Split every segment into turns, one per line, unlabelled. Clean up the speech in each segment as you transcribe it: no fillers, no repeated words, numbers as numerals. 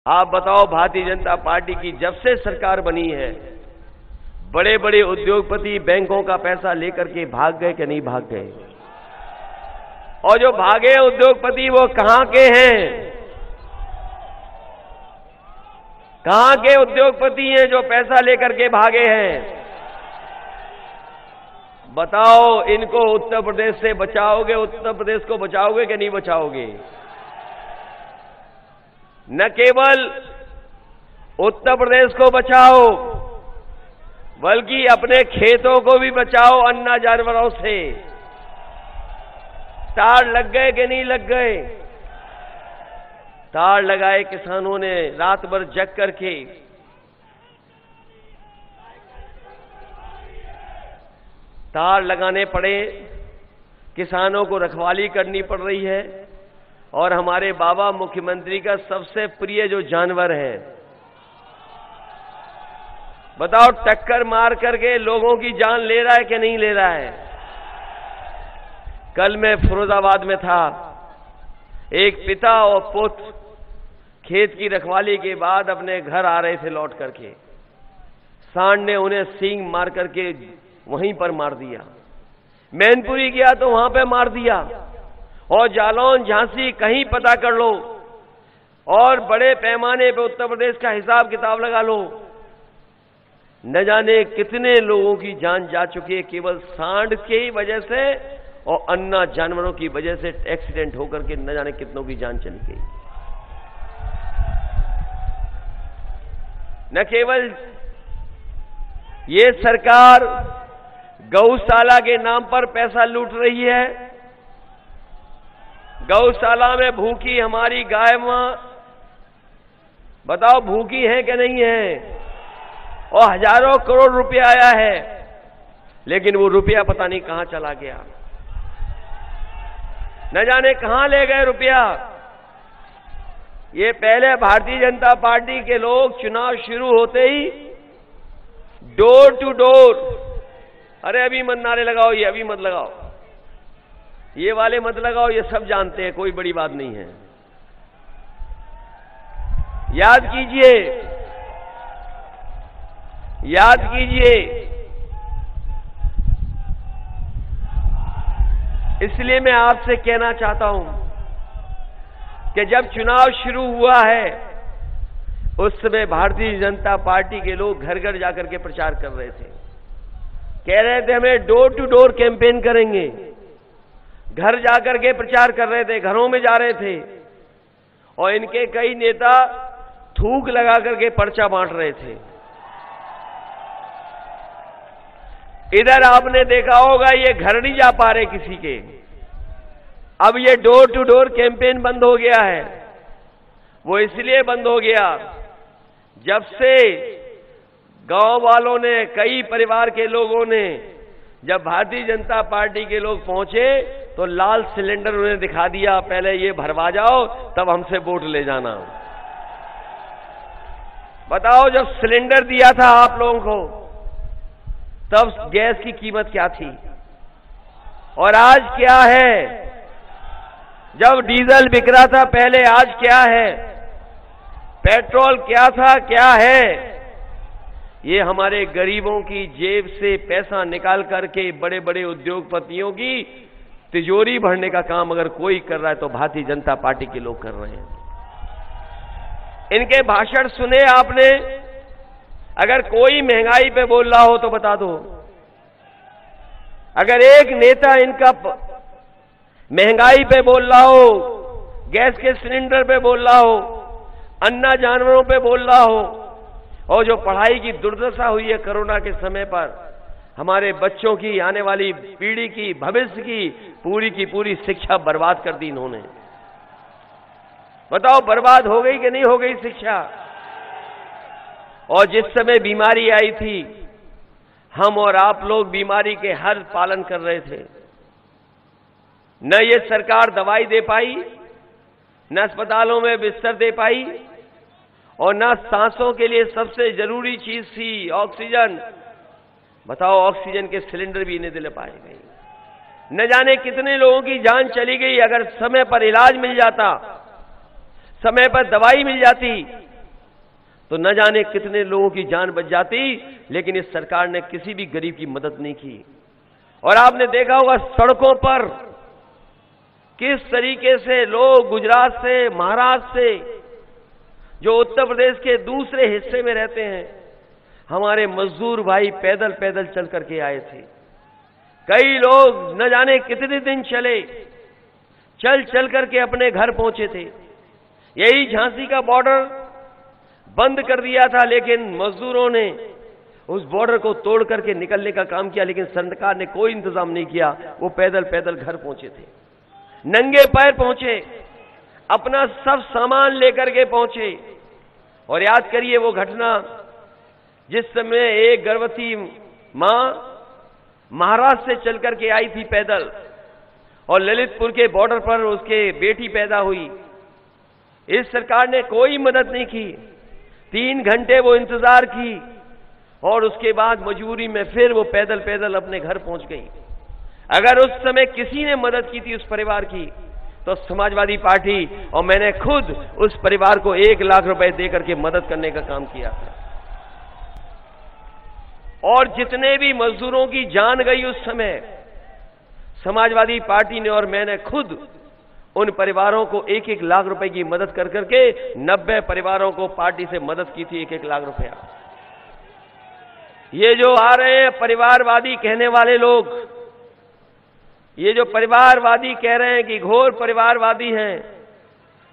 आप बताओ, भारतीय जनता पार्टी की जब से सरकार बनी है, बड़े बड़े उद्योगपति बैंकों का पैसा लेकर के भाग गए कि नहीं भाग गए? और जो भागे उद्योगपति वो कहां के हैं? कहां के उद्योगपति हैं जो पैसा लेकर के भागे हैं? बताओ, इनको उत्तर प्रदेश से बचाओगे? उत्तर प्रदेश को बचाओगे कि नहीं बचाओगे? न केवल उत्तर प्रदेश को बचाओ, बल्कि अपने खेतों को भी बचाओ अन्ना जानवरों से। तार लग गए कि नहीं लग गए? तार लगाए किसानों ने रात भर जग करके। तार लगाने पड़े, किसानों को रखवाली करनी पड़ रही है। और हमारे बाबा मुख्यमंत्री का सबसे प्रिय जो जानवर है, बताओ, टक्कर मार करके लोगों की जान ले रहा है कि नहीं ले रहा है? कल मैं फिरोजाबाद में था, एक पिता और पुत्र खेत की रखवाली के बाद अपने घर आ रहे थे लौट करके। सांड ने उन्हें सींग मार करके वहीं पर मार दिया। मैनपुरी गया तो वहां पे मार दिया। और जालौन, झांसी, कहीं पता कर लो और बड़े पैमाने पे उत्तर प्रदेश का हिसाब किताब लगा लो, न जाने कितने लोगों की जान जा चुकी है केवल सांड की ही वजह से और अन्ना जानवरों की वजह से। एक्सीडेंट होकर के न जाने कितनों की जान चली गई। न केवल ये सरकार गौशाला के नाम पर पैसा लूट रही है, गौशाला में भूखी हमारी गाय मां, बताओ भूखी है कि नहीं है? और हजारों करोड़ रुपया आया है, लेकिन वो रुपया पता नहीं कहां चला गया, न जाने कहां ले गए रुपया। ये पहले भारतीय जनता पार्टी के लोग चुनाव शुरू होते ही डोर टू डोर, अरे अभी मत नारे लगाओ, ये अभी मत लगाओ, ये वाले मत लगाओ, ये सब जानते हैं, कोई बड़ी बात नहीं है। याद कीजिए, याद कीजिए, इसलिए मैं आपसे कहना चाहता हूं कि जब चुनाव शुरू हुआ है उस समय भारतीय जनता पार्टी के लोग घर घर जाकर के प्रचार कर रहे थे, कह रहे थे हमें डोर टू डोर कैंपेन करेंगे। घर जाकर के प्रचार कर रहे थे, घरों में जा रहे थे। और इनके कई नेता थूक लगा करके पर्चा बांट रहे थे। इधर आपने देखा होगा ये घर नहीं जा पा रहे किसी के। अब ये डोर टू डोर कैंपेन बंद हो गया है। वो इसलिए बंद हो गया, जब से गांव वालों ने, कई परिवार के लोगों ने, जब भारतीय जनता पार्टी के लोग पहुंचे तो लाल सिलेंडर उन्हें दिखा दिया, पहले ये भरवा जाओ तब हमसे वोट ले जाना। बताओ, जब सिलेंडर दिया था आप लोगों को तब गैस की कीमत क्या थी और आज क्या है? जब डीजल बिक रहा था पहले, आज क्या है? पेट्रोल क्या था, क्या है? ये हमारे गरीबों की जेब से पैसा निकाल करके बड़े बड़े उद्योगपतियों की तिजोरी भरने का काम अगर कोई कर रहा है तो भारतीय जनता पार्टी के लोग कर रहे हैं। इनके भाषण सुने आपने? अगर कोई महंगाई पे बोल रहा हो तो बता दो। अगर एक नेता इनका महंगाई पे बोल रहा हो, गैस के सिलेंडर पे बोल रहा हो, अन्ना जानवरों पे बोल रहा हो, और जो पढ़ाई की दुर्दशा हुई है कोरोना के समय पर, हमारे बच्चों की, आने वाली पीढ़ी की, भविष्य की पूरी शिक्षा बर्बाद कर दी इन्होंने। बताओ, बर्बाद हो गई कि नहीं हो गई शिक्षा? और जिस समय बीमारी आई थी, हम और आप लोग बीमारी के हर पालन कर रहे थे। न ये सरकार दवाई दे पाई, न अस्पतालों में बिस्तर दे पाई, और न सांसों के लिए सबसे जरूरी चीज थी ऑक्सीजन। बताओ, ऑक्सीजन के सिलेंडर भी इन्हें दिला पाए गए। न जाने कितने लोगों की जान चली गई। अगर समय पर इलाज मिल जाता, समय पर दवाई मिल जाती तो न जाने कितने लोगों की जान बच जाती, लेकिन इस सरकार ने किसी भी गरीब की मदद नहीं की। और आपने देखा होगा सड़कों पर किस तरीके से लोग गुजरात से, महाराष्ट्र से, जो उत्तर प्रदेश के दूसरे हिस्से में रहते हैं, हमारे मजदूर भाई पैदल पैदल चल करके आए थे। कई लोग न जाने कितने दिन चले, चल चल करके अपने घर पहुंचे थे। यही झांसी का बॉर्डर बंद कर दिया था, लेकिन मजदूरों ने उस बॉर्डर को तोड़ करके निकलने का काम किया, लेकिन सरकार ने कोई इंतजाम नहीं किया। वो पैदल पैदल घर पहुंचे थे, नंगे पैर पहुंचे, अपना सब सामान लेकर के पहुंचे। और याद करिए वो घटना जिस समय एक गर्भवती मां महाराष्ट्र से चल करके आई थी पैदल, और ललितपुर के बॉर्डर पर उसके बेटी पैदा हुई। इस सरकार ने कोई मदद नहीं की। 3 घंटे वो इंतजार की, और उसके बाद मजबूरी में फिर वो पैदल पैदल अपने घर पहुंच गई। अगर उस समय किसी ने मदद की थी उस परिवार की, तो समाजवादी पार्टी, और मैंने खुद उस परिवार को 1 लाख रुपए देकर के मदद करने का काम किया था। और जितने भी मजदूरों की जान गई उस समय, समाजवादी पार्टी ने और मैंने खुद उन परिवारों को 1-1 लाख रुपए की मदद कर करके 90 परिवारों को पार्टी से मदद की थी, 1-1 लाख रुपया। ये जो आ रहे हैं परिवारवादी कहने वाले लोग, ये जो परिवारवादी कह रहे हैं कि घोर परिवारवादी हैं,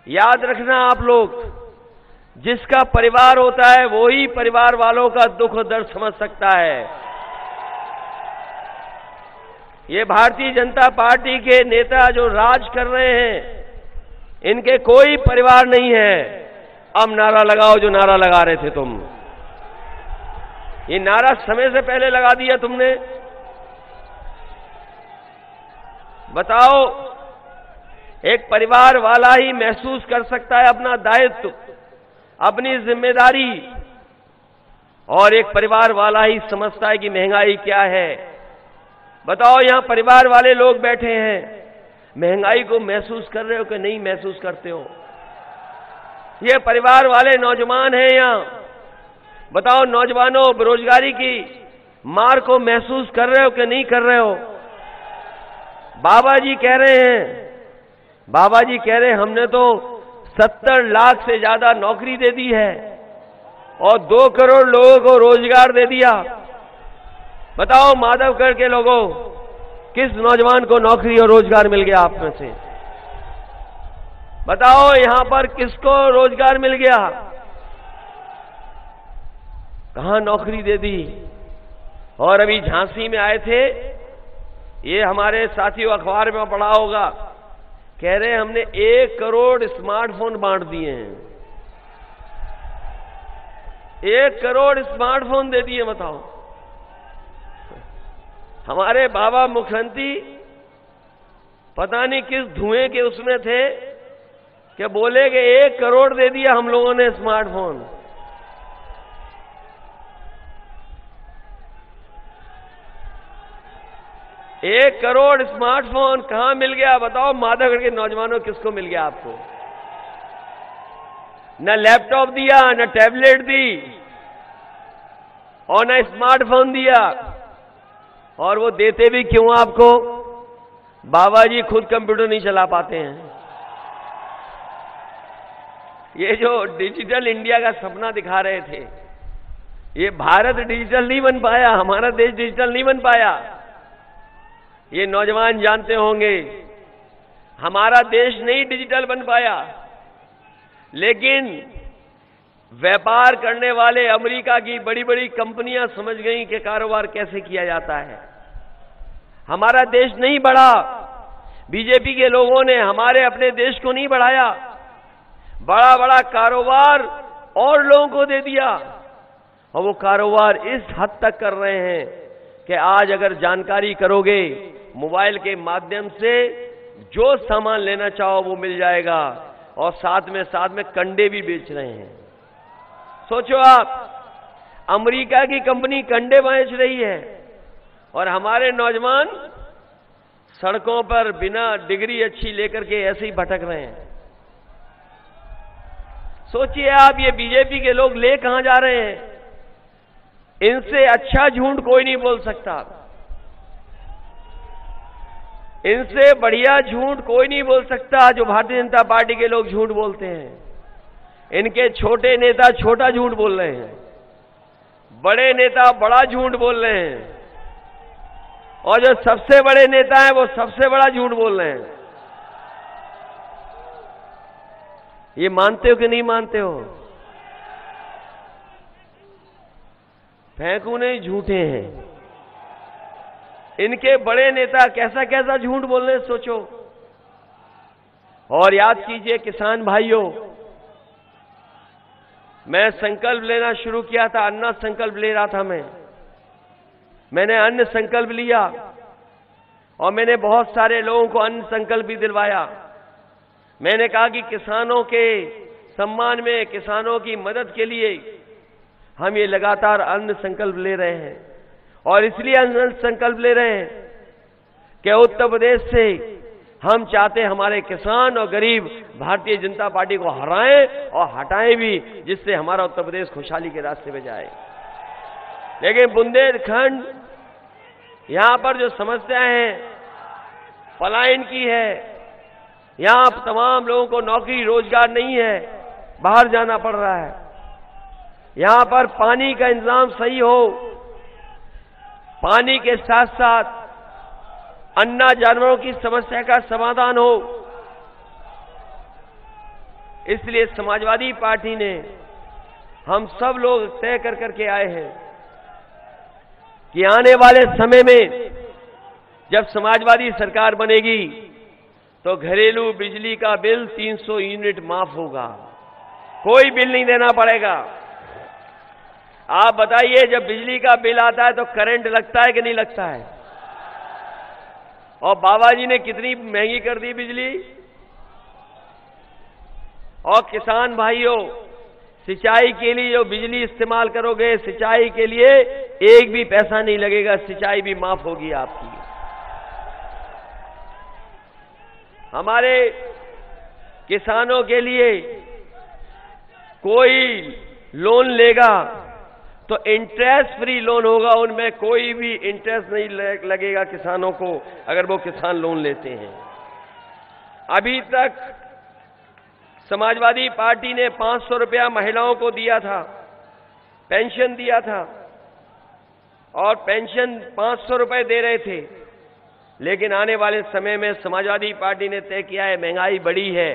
याद रखना आप लोग, जिसका परिवार होता है वो ही परिवार वालों का दुख और दर्द समझ सकता है। ये भारतीय जनता पार्टी के नेता जो राज कर रहे हैं, इनके कोई परिवार नहीं है। अब नारा लगाओ जो नारा लगा रहे थे तुम, ये नारा समय से पहले लगा दिया तुमने। बताओ, एक परिवार वाला ही महसूस कर सकता है अपना दायित्व, अपनी जिम्मेदारी, और एक परिवार वाला ही समझता है कि महंगाई क्या है। बताओ, यहां परिवार वाले लोग बैठे हैं, महंगाई को महसूस कर रहे हो कि नहीं महसूस करते हो? ये परिवार वाले नौजवान हैं यहां, बताओ नौजवानों, बेरोजगारी की मार को महसूस कर रहे हो कि नहीं कर रहे हो? बाबा जी कह रहे हैं, बाबा जी कह रहे हैं हमने तो 70 लाख से ज्यादा नौकरी दे दी है और 2 करोड़ लोगों को रोजगार दे दिया। बताओ माधवगढ़ के लोगों, किस नौजवान को नौकरी और रोजगार मिल गया आप में से? बताओ यहां पर किसको रोजगार मिल गया? कहां नौकरी दे दी? और अभी झांसी में आए थे, ये हमारे साथियों अखबार में पढ़ा होगा, कह रहे हैं हमने 1 करोड़ स्मार्टफोन बांट दिए हैं। 1 करोड़ स्मार्टफोन दे दिए। बताओ, हमारे बाबा मुख्यमंत्री पता नहीं किस धुएं के उसमें थे कि बोले कि 1 करोड़ दे दिया हम लोगों ने स्मार्टफोन। एक करोड़ स्मार्टफोन कहां मिल गया? बताओ माधवगढ़ के नौजवानों, किसको मिल गया आपको? न लैपटॉप दिया, न टैबलेट दी, और न स्मार्टफोन दिया। और वो देते भी क्यों आपको? बाबा जी खुद कंप्यूटर नहीं चला पाते हैं। ये जो डिजिटल इंडिया का सपना दिखा रहे थे, ये भारत डिजिटल नहीं बन पाया, हमारा देश डिजिटल नहीं बन पाया। ये नौजवान जानते होंगे, हमारा देश नहीं डिजिटल बन पाया, लेकिन व्यापार करने वाले अमेरिका की बड़ी बड़ी कंपनियां समझ गई कि कारोबार कैसे किया जाता है। हमारा देश नहीं बढ़ा, बीजेपी के लोगों ने हमारे अपने देश को नहीं बढ़ाया, बड़ा बड़ा कारोबार और लोगों को दे दिया। और वो कारोबार इस हद तक कर रहे हैं कि आज अगर जानकारी करोगे मोबाइल के माध्यम से, जो सामान लेना चाहो वो मिल जाएगा, और साथ में कंडे भी बेच रहे हैं। सोचो आप, अमेरिका की कंपनी कंडे बेच रही है और हमारे नौजवान सड़कों पर बिना डिग्री अच्छी लेकर के ऐसे ही भटक रहे हैं। सोचिए आप, ये बीजेपी के लोग ले कहां जा रहे हैं? इनसे अच्छा झूठ कोई नहीं बोल सकता, इनसे बढ़िया झूठ कोई नहीं बोल सकता जो भारतीय जनता पार्टी के लोग झूठ बोलते हैं। इनके छोटे नेता छोटा झूठ बोल रहे हैं, बड़े नेता बड़ा झूठ बोल रहे हैं, और जो सबसे बड़े नेता हैं वो सबसे बड़ा झूठ बोल रहे हैं। ये मानते हो कि नहीं मानते हो? फेंकू नहीं, झूठे हैं। इनके बड़े नेता कैसा कैसा झूठ बोल रहे हैं, सोचो। और याद कीजिए किसान भाइयों, मैं संकल्प लेना शुरू किया था, अन्न संकल्प ले रहा था मैंने अन्न संकल्प लिया और मैंने बहुत सारे लोगों को अन्न संकल्प भी दिलवाया। मैंने कहा कि किसानों के सम्मान में, किसानों की मदद के लिए हम ये लगातार अन्न संकल्प ले रहे हैं। और इसलिए अन्न संकल्प ले रहे हैं कि उत्तर प्रदेश से हम चाहते हैं हमारे किसान और गरीब भारतीय जनता पार्टी को हराएं और हटाएं भी, जिससे हमारा उत्तर प्रदेश खुशहाली के रास्ते पे जाए। लेकिन बुंदेलखंड, यहां पर जो समस्याएं हैं पलायन की है, यहां तमाम लोगों को नौकरी रोजगार नहीं है, बाहर जाना पड़ रहा है। यहां पर पानी का इंतजाम सही हो, पानी के साथ साथ अन्ना जानवरों की समस्या का समाधान हो। इसलिए समाजवादी पार्टी ने, हम सब लोग तय कर करके आए हैं कि आने वाले समय में जब समाजवादी सरकार बनेगी तो घरेलू बिजली का बिल 300 यूनिट माफ होगा, कोई बिल नहीं देना पड़ेगा। आप बताइए, जब बिजली का बिल आता है तो करंट लगता है कि नहीं लगता है? और बाबा जी ने कितनी महंगी कर दी बिजली। और किसान भाइयों, सिंचाई के लिए जो बिजली इस्तेमाल करोगे, सिंचाई के लिए एक भी पैसा नहीं लगेगा, सिंचाई भी माफ होगी आपकी। हमारे किसानों के लिए कोई लोन लेगा तो इंटरेस्ट फ्री लोन होगा, उनमें कोई भी इंटरेस्ट नहीं लगेगा किसानों को अगर वो किसान लोन लेते हैं। अभी तक समाजवादी पार्टी ने 500 रुपया महिलाओं को दिया था, पेंशन दिया था, और पेंशन 500 रुपए दे रहे थे। लेकिन आने वाले समय में समाजवादी पार्टी ने तय किया है, महंगाई बढ़ी है,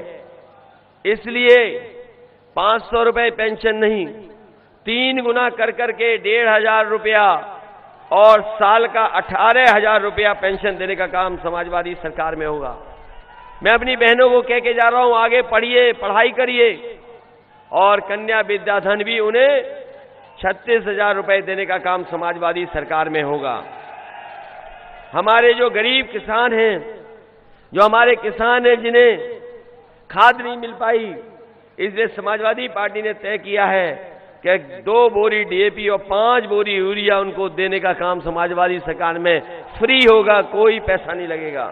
इसलिए 500 रुपए पेंशन नहीं, 3 गुना कर करके 1500 रुपया और साल का 18,000 रुपया पेंशन देने का काम समाजवादी सरकार में होगा। मैं अपनी बहनों को कह के जा रहा हूं, आगे पढ़िए, पढ़ाई करिए, और कन्या विद्याधन भी उन्हें 36,000 रुपए देने का काम समाजवादी सरकार में होगा। हमारे जो गरीब किसान हैं, जो हमारे किसान हैं जिन्हें खाद नहीं मिल पाई, इसलिए समाजवादी पार्टी ने तय किया है कि 2 बोरी डीएपी और 5 बोरी यूरिया उनको देने का काम समाजवादी सरकार में फ्री होगा, कोई पैसा नहीं लगेगा।